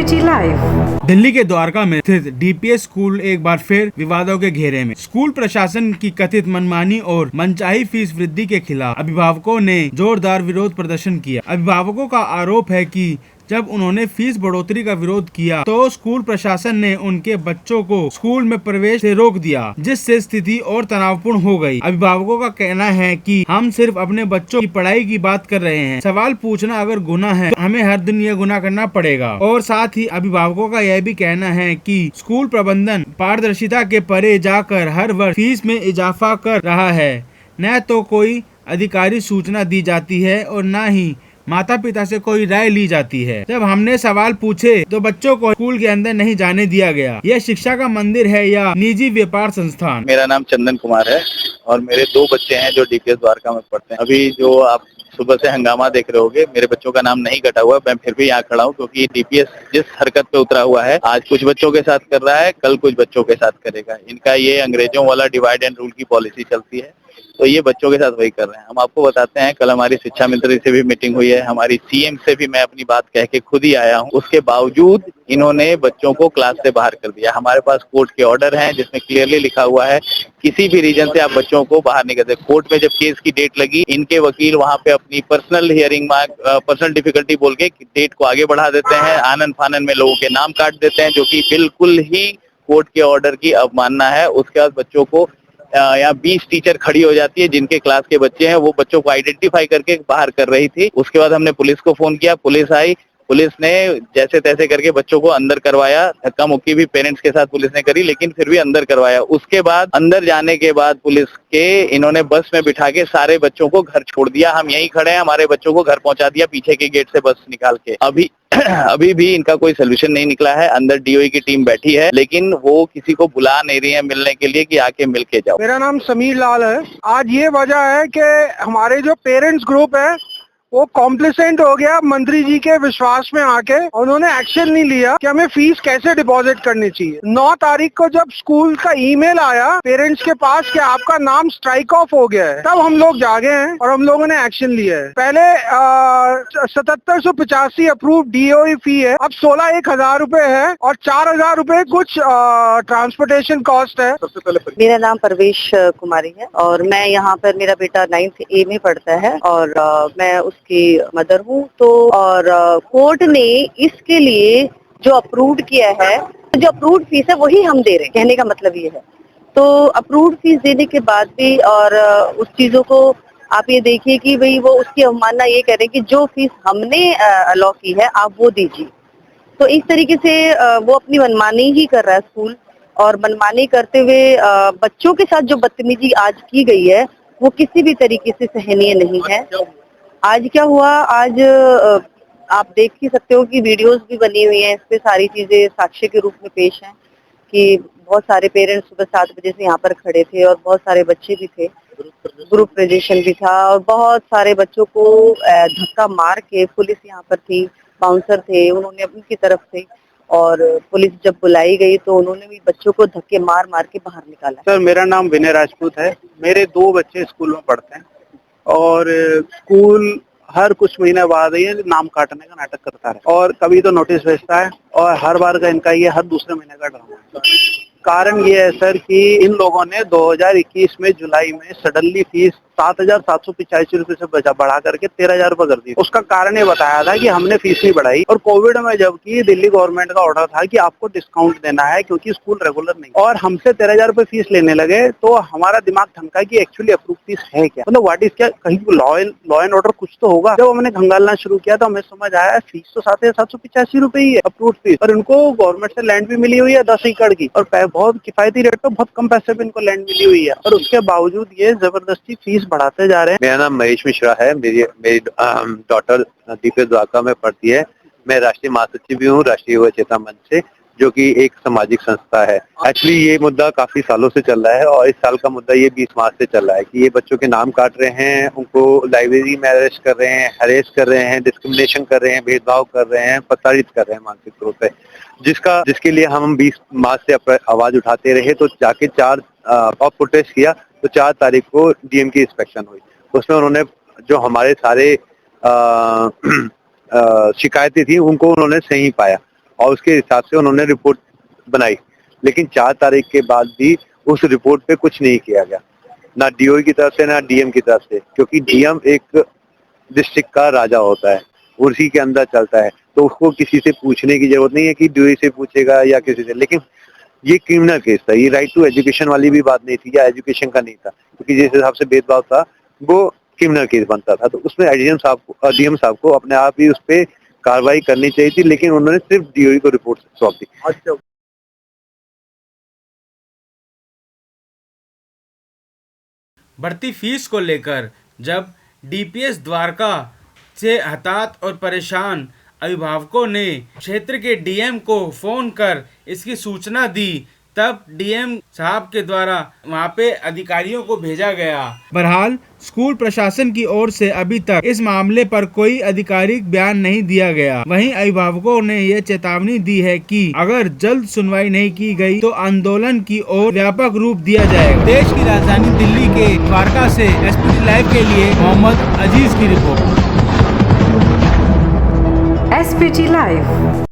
City live. Delhi के द्वारका में स्थित डीपीएस स्कूल एक बार फिर विवादों के घेरे में। स्कूल प्रशासन की कथित मनमानी और मनचाही फीस वृद्धि के खिलाफ अभिभावकों ने जोरदार विरोध प्रदर्शन किया। अभिभावकों का आरोप है कि जब उन्होंने फीस बढ़ोतरी का विरोध किया तो स्कूल प्रशासन ने उनके बच्चों को स्कूल में प्रवेश से रोक दिया, जिससे स्थिति और तनावपूर्ण हो गई। अभिभावकों का कहना है कि हम सिर्फ अपने बच्चों की पढ़ाई की बात कर रहे हैं, सवाल पूछना अगर गुनाह है तो हमें हर दिन यह गुनाह करना पड़ेगा। और साथ ही अभिभावकों का यह भी कहना है कि स्कूल प्रबंधन पारदर्शिता के परे जाकर हर वर्ष फीस में इजाफा कर रहा है। न तो कोई अधिकारी सूचना दी जाती है और न ही माता पिता से कोई राय ली जाती है। जब हमने सवाल पूछे तो बच्चों को स्कूल के अंदर नहीं जाने दिया गया। यह शिक्षा का मंदिर है या निजी व्यापार संस्थान? मेरा नाम चंदन कुमार है और मेरे 2 बच्चे हैं जो डीपीएस द्वारका में पढ़ते हैं। अभी जो आप सुबह से हंगामा देख रहे होगे, मेरे बच्चों का नाम नहीं कटा हुआ, मैं फिर भी यहाँ खड़ा हूँ क्योंकि डीपीएस जिस हरकत पे उतरा हुआ है, आज कुछ बच्चों के साथ कर रहा है, कल कुछ बच्चों के साथ करेगा। इनका ये अंग्रेजों वाला डिवाइड एंड रूल की पॉलिसी चलती है, तो ये बच्चों के साथ वही कर रहे हैं। हम आपको बताते हैं, कल हमारी शिक्षा मंत्री से भी मीटिंग हुई है, हमारी सीएम से भी मैं अपनी बात कह के खुद ही आया हूँ। उसके बावजूद इन्होंने बच्चों को क्लास से बाहर कर दिया। हमारे पास कोर्ट के ऑर्डर हैं जिसमें क्लियरली लिखा हुआ है किसी भी रीजन से आप बच्चों को बाहर नहीं करते। कोर्ट में जब केस की डेट लगी, इनके वकील वहां पे अपनी पर्सनल हियरिंग पर्सनल डिफिकल्टी बोल के डेट को आगे बढ़ा देते हैं, आनन फानन में लोगों के नाम काट देते हैं, जो कि बिल्कुल ही कोर्ट के ऑर्डर की अवमानना है। उसके बाद बच्चों को यहाँ 20 टीचर खड़ी हो जाती है जिनके क्लास के बच्चे हैं, वो बच्चों को आइडेंटिफाई करके बाहर कर रही थी। उसके बाद हमने पुलिस को फोन किया, पुलिस आई, पुलिस ने जैसे तैसे करके बच्चों को अंदर करवाया। धक्का मुक्की भी पेरेंट्स के साथ पुलिस ने करी, लेकिन फिर भी अंदर करवाया। उसके बाद अंदर जाने के बाद पुलिस के इन्होंने बस में बिठा के सारे बच्चों को घर छोड़ दिया। हम यहीं खड़े हैं, हमारे बच्चों को घर पहुंचा दिया पीछे के गेट से बस निकाल के। अभी भी इनका कोई सोल्यूशन नहीं निकला है। अंदर डीओई की टीम बैठी है, लेकिन वो किसी को बुला नहीं रही है मिलने के लिए कि आके मिल के जाओ। मेरा नाम समीर लाल है। आज ये वजह है कि हमारे जो पेरेंट्स ग्रुप है वो कॉम्प्लिसेंट हो गया मंत्री जी के विश्वास में आके। उन्होंने एक्शन नहीं लिया कि हमें फीस कैसे डिपॉजिट करनी चाहिए। 9 तारीख को जब स्कूल का ईमेल आया पेरेंट्स के पास कि आपका नाम स्ट्राइक ऑफ हो गया है, तब हम लोग जागे हैं और हम लोगों ने एक्शन लिया है। पहले 7785 अप्रूव डीओई फी है, अब 16,000 रुपए है और 4,000 रुपए कुछ ट्रांसपोर्टेशन कॉस्ट है। सबसे पहले मेरा नाम परवेश कुमारी है और मैं यहाँ पर, मेरा बेटा 9th A में पढ़ता है और मैं की मदर हूँ। तो और कोर्ट ने इसके लिए जो अप्रूव्ड किया है, जो अप्रूव्ड फीस है वही हम दे रहे हैं, कहने का मतलब ये है। तो अप्रूव्ड फीस देने के बाद भी और उस चीजों को आप ये देखिए कि भाई वो उसकी अवमानना ये कह रहे हैं कि जो फीस हमने अलॉ की है आप वो दीजिए। तो इस तरीके से वो अपनी मनमानी ही कर रहा है स्कूल, और मनमानी करते हुए बच्चों के साथ जो बदतमीजी आज की गई है वो किसी भी तरीके से सहनीय नहीं है। आज क्या हुआ, आज आप देख ही सकते हो कि वीडियोस भी बनी हुई हैं, इस पे सारी चीजें साक्ष्य के रूप में पेश हैं कि बहुत सारे पेरेंट्स सुबह 7 बजे से यहाँ पर खड़े थे और बहुत सारे बच्चे भी थे, ग्रुप प्रदर्शन भी था और बहुत सारे बच्चों को धक्का मार के पुलिस यहाँ पर थी, बाउंसर थे, उन्होंने उनकी तरफ से, और पुलिस जब बुलाई गई तो उन्होंने भी बच्चों को धक्के मार मार के बाहर निकाला। सर, मेरा नाम विनय राजपूत है। मेरे 2 बच्चे स्कूल में पढ़ते हैं और स्कूल हर कुछ महीने बाद ये नाम काटने का नाटक करता है और कभी तो नोटिस भेजता है और हर बार का इनका ये हर दूसरे महीने का ड्रामा है। कारण ये है सर कि इन लोगों ने 2021 में जुलाई में सडनली फीस 7,785 रुपए से बढ़ा करके 13,000 रुपए कर दी। उसका कारण ये बताया था कि हमने फीस नहीं बढ़ाई, और कोविड में जबकि दिल्ली गवर्नमेंट का ऑर्डर था कि आपको डिस्काउंट देना है क्योंकि स्कूल रेगुलर नहीं, और हमसे 13,000 रुपए फीस लेने लगे, तो हमारा दिमाग थमका कि एक्चुअली अप्रूव फीस है क्या, मतलब व्हाट इज, क्या कहीं लॉ एंड ऑर्डर कुछ तो होगा। जब हमने खंगालना शुरू किया तो हमें समझ आया फीस तो 7,785 रुपए ही है अप्रूव फीस, और इनको गवर्नमेंट से लैंड भी मिली हुई है 10 एकड़ की, और बहुत किफायती रेट पे बहुत कम पैसे पे इनको लैंड मिली हुई है, और उसके बावजूद ये जबरदस्ती फीस बढ़ाते जा रहे हैं। मेरा नाम महेश मिश्रा है। मेरी डॉटर डीपीएस द्वारका में पढ़ती है। मैं राष्ट्रीय महासचिव भी हूँ राष्ट्रीय युवा चेतना मंच से, जो कि एक सामाजिक संस्था है। एक्चुअली ये मुद्दा काफी सालों से चल रहा है और इस साल का मुद्दा ये 20 मार्च से चल रहा है कि ये बच्चों के नाम काट रहे हैं, उनको लाइब्रेरी में अरेस्ट कर रहे हैं, हरेस कर रहे हैं, डिस्क्रिमिनेशन कर रहे हैं, भेदभाव कर रहे हैं, प्रताड़ित कर रहे हैं मानसिक तौर पे, जिसके लिए हम 20 मार्च से आवाज उठाते रहे। तो जाके 4 और प्रोटेस्ट किया, तो 4 तारीख को डीएम की इंस्पेक्शन हुई। उसमें उन्होंने जो हमारे सारे शिकायतें थी उनको उन्होंने सही पाया, और उसके हिसाब से उन्होंने रिपोर्ट बनाई, लेकिन 4 तारीख के बाद भी उस रिपोर्ट पे कुछ नहीं किया गया, ना डीओ की तरफ से ना डीएम की तरफ से, क्योंकि डीएम एक डिस्ट्रिक्ट का राजा होता है, उसी के अंदर चलता है, तो उसको किसी से पूछने की जरूरत नहीं है कि डीओ से पूछेगा या किसी से। लेकिन ये क्रिमिनल केस था, ये राइट टू एजुकेशन वाली भी बात नहीं थी या एजुकेशन का नहीं था, क्योंकि जिस हिसाब से भेदभाव था वो क्रिमिनल केस बनता था। तो उसमें डीएम साहब को अपने आप ही उस पर कार्रवाई करनी चाहिए थी, लेकिन उन्होंने सिर्फ डीओ को रिपोर्ट सौंप दी। अच्छा, बढ़ती फीस को लेकर जब डीपीएस द्वारका से हताहत और परेशान अभिभावकों ने क्षेत्र के डीएम को फोन कर इसकी सूचना दी, तब डीएम साहब के द्वारा वहां पे अधिकारियों को भेजा गया। बहरहाल स्कूल प्रशासन की ओर से अभी तक इस मामले पर कोई आधिकारिक बयान नहीं दिया गया। वहीं अभिभावकों ने यह चेतावनी दी है कि अगर जल्द सुनवाई नहीं की गई तो आंदोलन की ओर व्यापक रूप दिया जाएगा। देश की राजधानी दिल्ली के द्वारका से एसपीटी लाइव के लिए मोहम्मद अजीज की रिपोर्ट। SPT Live।